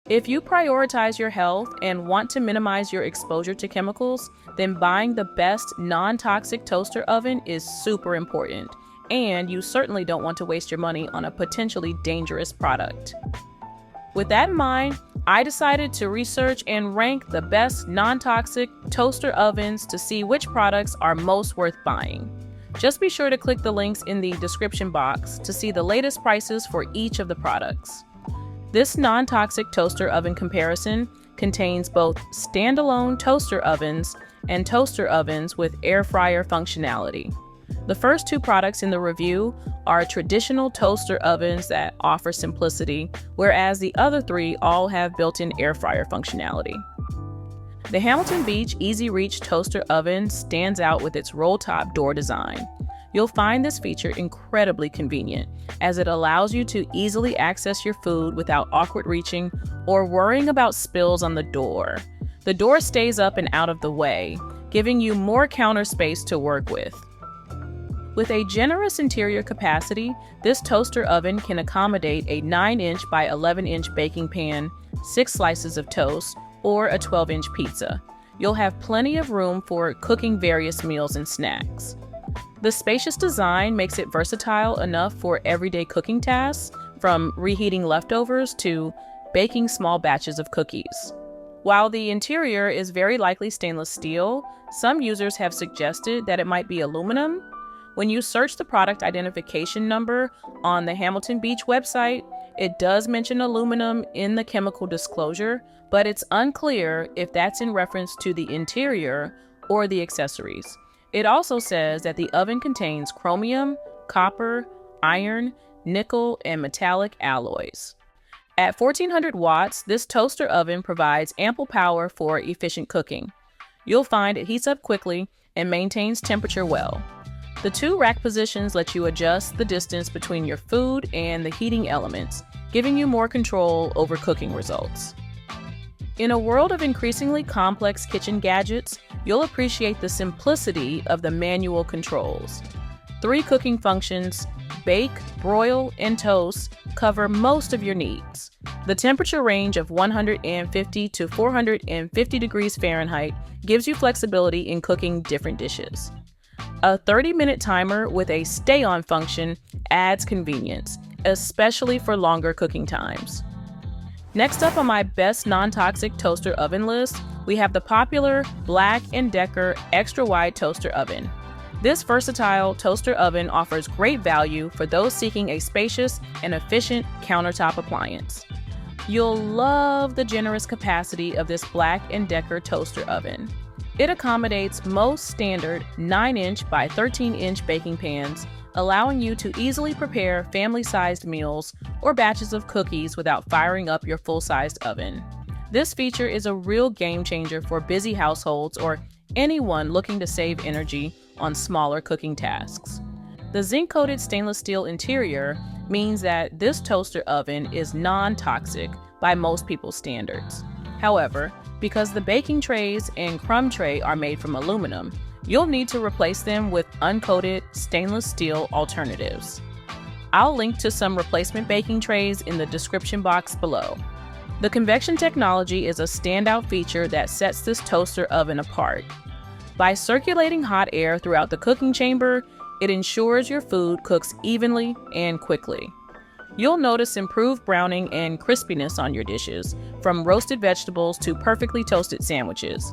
If you prioritize your health and want to minimize your exposure to chemicals, then buying the best non-toxic toaster oven is super important, and you certainly don't want to waste your money on a potentially dangerous product. With that in mind, I decided to research and rank the best non-toxic toaster ovens to see which products are most worth buying. Just be sure to click the links in the description box to see the latest prices for each of the products. This non-toxic toaster oven comparison contains both standalone toaster ovens and toaster ovens with air fryer functionality. The first two products in the review are traditional toaster ovens that offer simplicity, whereas the other three all have built-in air fryer functionality. The Hamilton Beach Easy Reach toaster oven stands out with its roll-top door design. You'll find this feature incredibly convenient, as it allows you to easily access your food without awkward reaching or worrying about spills on the door. The door stays up and out of the way, giving you more counter space to work with. With a generous interior capacity, this toaster oven can accommodate a 9-inch by 11-inch baking pan, 6 slices of toast, or a 12-inch pizza. You'll have plenty of room for cooking various meals and snacks. The spacious design makes it versatile enough for everyday cooking tasks, from reheating leftovers to baking small batches of cookies. While the interior is very likely stainless steel, some users have suggested that it might be aluminum. When you search the product identification number on the Hamilton Beach website, it does mention aluminum in the chemical disclosure, but it's unclear if that's in reference to the interior or the accessories. It also says that the oven contains chromium, copper, iron, nickel, and metallic alloys. At 1400 watts, this toaster oven provides ample power for efficient cooking. You'll find it heats up quickly and maintains temperature well. The two rack positions let you adjust the distance between your food and the heating elements, giving you more control over cooking results. In a world of increasingly complex kitchen gadgets, you'll appreciate the simplicity of the manual controls. 3 cooking functions, bake, broil, and toast, cover most of your needs. The temperature range of 150 to 450 degrees Fahrenheit gives you flexibility in cooking different dishes. A 30-minute timer with a stay-on function adds convenience, especially for longer cooking times. Next up on my best non-toxic toaster oven list, we have the popular BLACK+DECKER Extra Wide Toaster Oven. This versatile toaster oven offers great value for those seeking a spacious and efficient countertop appliance. You'll love the generous capacity of this BLACK+DECKER toaster oven. It accommodates most standard 9-inch by 13-inch baking pans, allowing you to easily prepare family-sized meals or batches of cookies without firing up your full-sized oven. This feature is a real game changer for busy households or anyone looking to save energy on smaller cooking tasks. The zinc-coated stainless steel interior means that this toaster oven is non-toxic by most people's standards. However, because the baking trays and crumb tray are made from aluminum, you'll need to replace them with uncoated stainless steel alternatives. I'll link to some replacement baking trays in the description box below. The convection technology is a standout feature that sets this toaster oven apart. By circulating hot air throughout the cooking chamber, it ensures your food cooks evenly and quickly. You'll notice improved browning and crispiness on your dishes, from roasted vegetables to perfectly toasted sandwiches.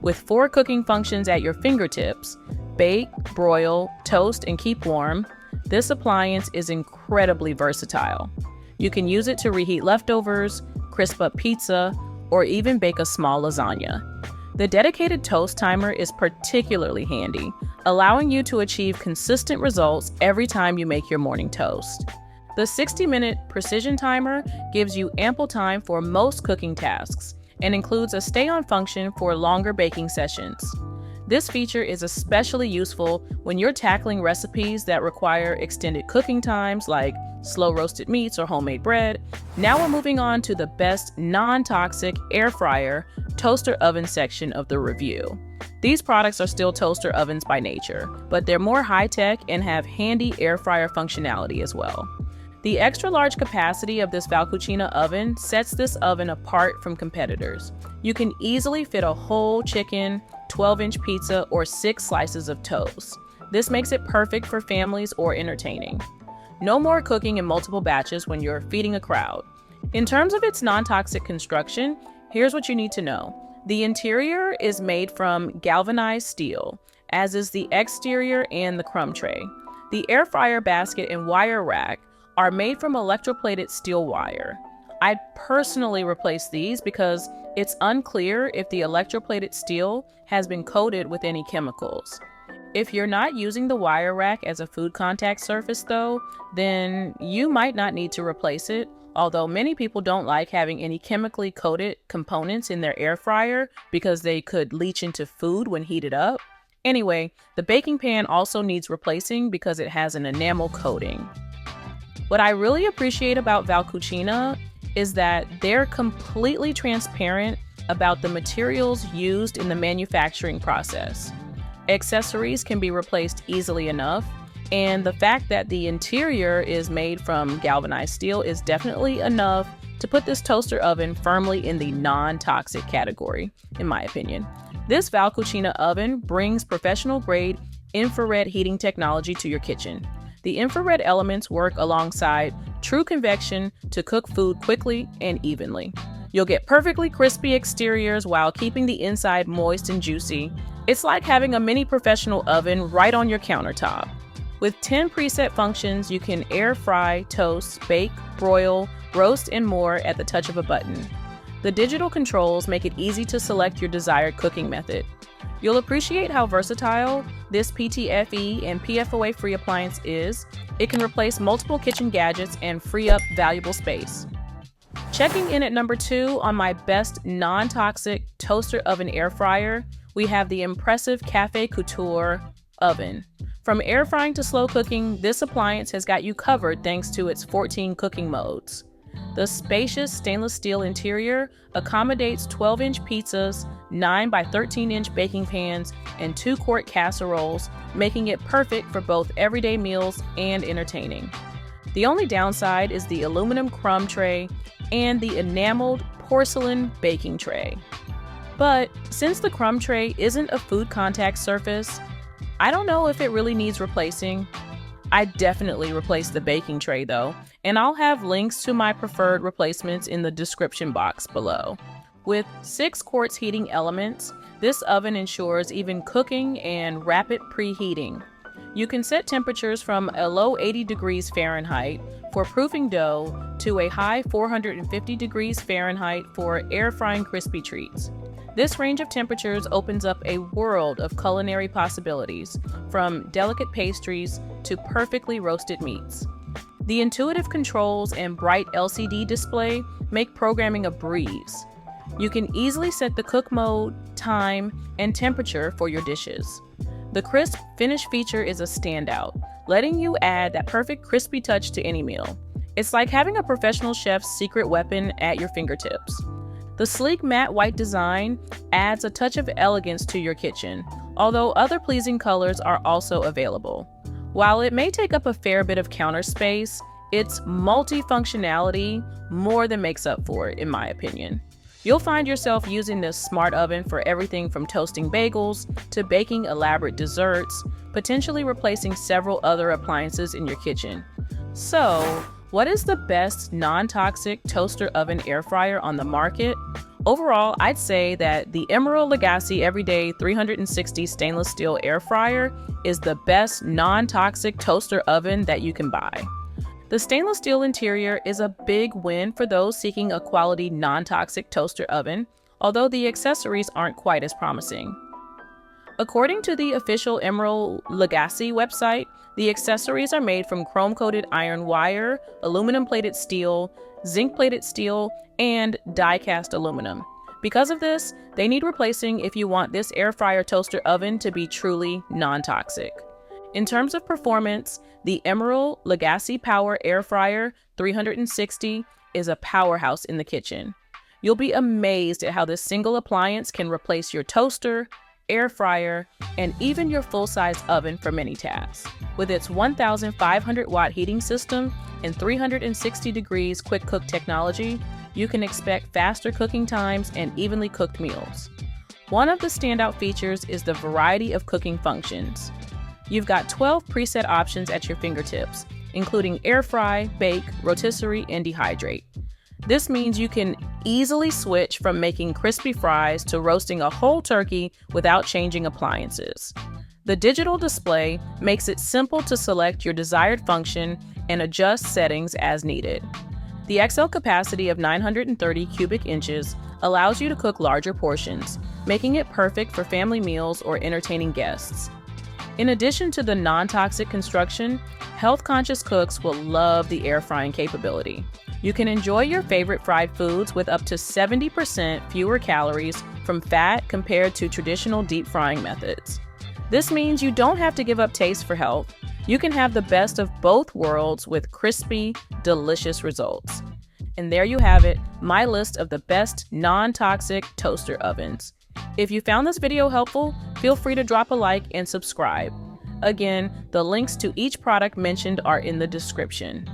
With 4 cooking functions at your fingertips, bake, broil, toast, and keep warm, this appliance is incredibly versatile. You can use it to reheat leftovers, crisp up pizza, or even bake a small lasagna. The dedicated toast timer is particularly handy, allowing you to achieve consistent results every time you make your morning toast. The 60-minute precision timer gives you ample time for most cooking tasks and includes a stay-on function for longer baking sessions. This feature is especially useful when you're tackling recipes that require extended cooking times like slow roasted meats or homemade bread. Now we're moving on to the best non-toxic air fryer toaster oven section of the review. These products are still toaster ovens by nature, but they're more high-tech and have handy air fryer functionality as well. The extra large capacity of this Cucina oven sets this oven apart from competitors. You can easily fit a whole chicken, 12-inch pizza, or 6 slices of toast. This makes it perfect for families or entertaining. No more cooking in multiple batches when you're feeding a crowd. In terms of its non-toxic construction, here's what you need to know. The interior is made from galvanized steel, as is the exterior and the crumb tray. The air fryer basket and wire rack are made from electroplated steel wire. I'd personally replace these because it's unclear if the electroplated steel has been coated with any chemicals. If you're not using the wire rack as a food contact surface though, then you might not need to replace it, although many people don't like having any chemically coated components in their air fryer because they could leach into food when heated up. Anyway, the baking pan also needs replacing because it has an enamel coating. What I really appreciate about Cucina is that they're completely transparent about the materials used in the manufacturing process. Accessories can be replaced easily enough, and the fact that the interior is made from galvanized steel is definitely enough to put this toaster oven firmly in the non-toxic category, in my opinion. This Cucina oven brings professional-grade infrared heating technology to your kitchen. The infrared elements work alongside true convection to cook food quickly and evenly. You'll get perfectly crispy exteriors while keeping the inside moist and juicy. It's like having a mini professional oven right on your countertop. With 10 preset functions, you can air fry, toast, bake, broil, roast, and more at the touch of a button. The digital controls make it easy to select your desired cooking method. You'll appreciate how versatile this PTFE and PFOA-free appliance is. It can replace multiple kitchen gadgets and free up valuable space. Checking in at number 2 on my best non-toxic toaster oven air fryer, we have the impressive Café Couture oven. From air frying to slow cooking, this appliance has got you covered thanks to its 14 cooking modes. The spacious stainless steel interior accommodates 12-inch pizzas, 9 by 13-inch baking pans, and 2-quart casseroles, making it perfect for both everyday meals and entertaining. The only downside is the aluminum crumb tray and the enameled porcelain baking tray. But since the crumb tray isn't a food contact surface, I don't know if it really needs replacing. I'd definitely replace the baking tray though, and I'll have links to my preferred replacements in the description box below. With 6 quartz heating elements, this oven ensures even cooking and rapid preheating. You can set temperatures from a low 80 degrees Fahrenheit for proofing dough to a high 450 degrees Fahrenheit for air frying crispy treats. This range of temperatures opens up a world of culinary possibilities, from delicate pastries to perfectly roasted meats. The intuitive controls and bright LCD display make programming a breeze. You can easily set the cook mode, time, and temperature for your dishes. The crisp finish feature is a standout, letting you add that perfect crispy touch to any meal. It's like having a professional chef's secret weapon at your fingertips. The sleek matte white design adds a touch of elegance to your kitchen, although other pleasing colors are also available. While it may take up a fair bit of counter space, its multifunctionality more than makes up for it, in my opinion. You'll find yourself using this smart oven for everything from toasting bagels to baking elaborate desserts, potentially replacing several other appliances in your kitchen. So, what is the best non-toxic toaster oven air fryer on the market? Overall, I'd say that the Emeril Lagasse Everyday 360 stainless steel air fryer is the best non-toxic toaster oven that you can buy. The stainless steel interior is a big win for those seeking a quality non-toxic toaster oven, although the accessories aren't quite as promising. According to the official Emeril Lagasse website, the accessories are made from chrome-coated iron wire, aluminum-plated steel, zinc-plated steel, and die-cast aluminum. Because of this, they need replacing if you want this air fryer toaster oven to be truly non-toxic. In terms of performance, the Emeril Lagasse Power Air Fryer 360 is a powerhouse in the kitchen. You'll be amazed at how this single appliance can replace your toaster, air fryer, and even your full-size oven for many tasks. With its 1,500 watt heating system and 360 degrees quick cook technology, you can expect faster cooking times and evenly cooked meals. One of the standout features is the variety of cooking functions. You've got 12 preset options at your fingertips, including air fry, bake, rotisserie, and dehydrate. This means you can easily switch from making crispy fries to roasting a whole turkey without changing appliances. The digital display makes it simple to select your desired function and adjust settings as needed. The XL capacity of 930 cubic inches allows you to cook larger portions, making it perfect for family meals or entertaining guests. In addition to the non-toxic construction, health-conscious cooks will love the air frying capability. You can enjoy your favorite fried foods with up to 70% fewer calories from fat compared to traditional deep frying methods. This means you don't have to give up taste for health. You can have the best of both worlds with crispy, delicious results. And there you have it, my list of the best non-toxic toaster ovens. If you found this video helpful, feel free to drop a like and subscribe. Again, the links to each product mentioned are in the description.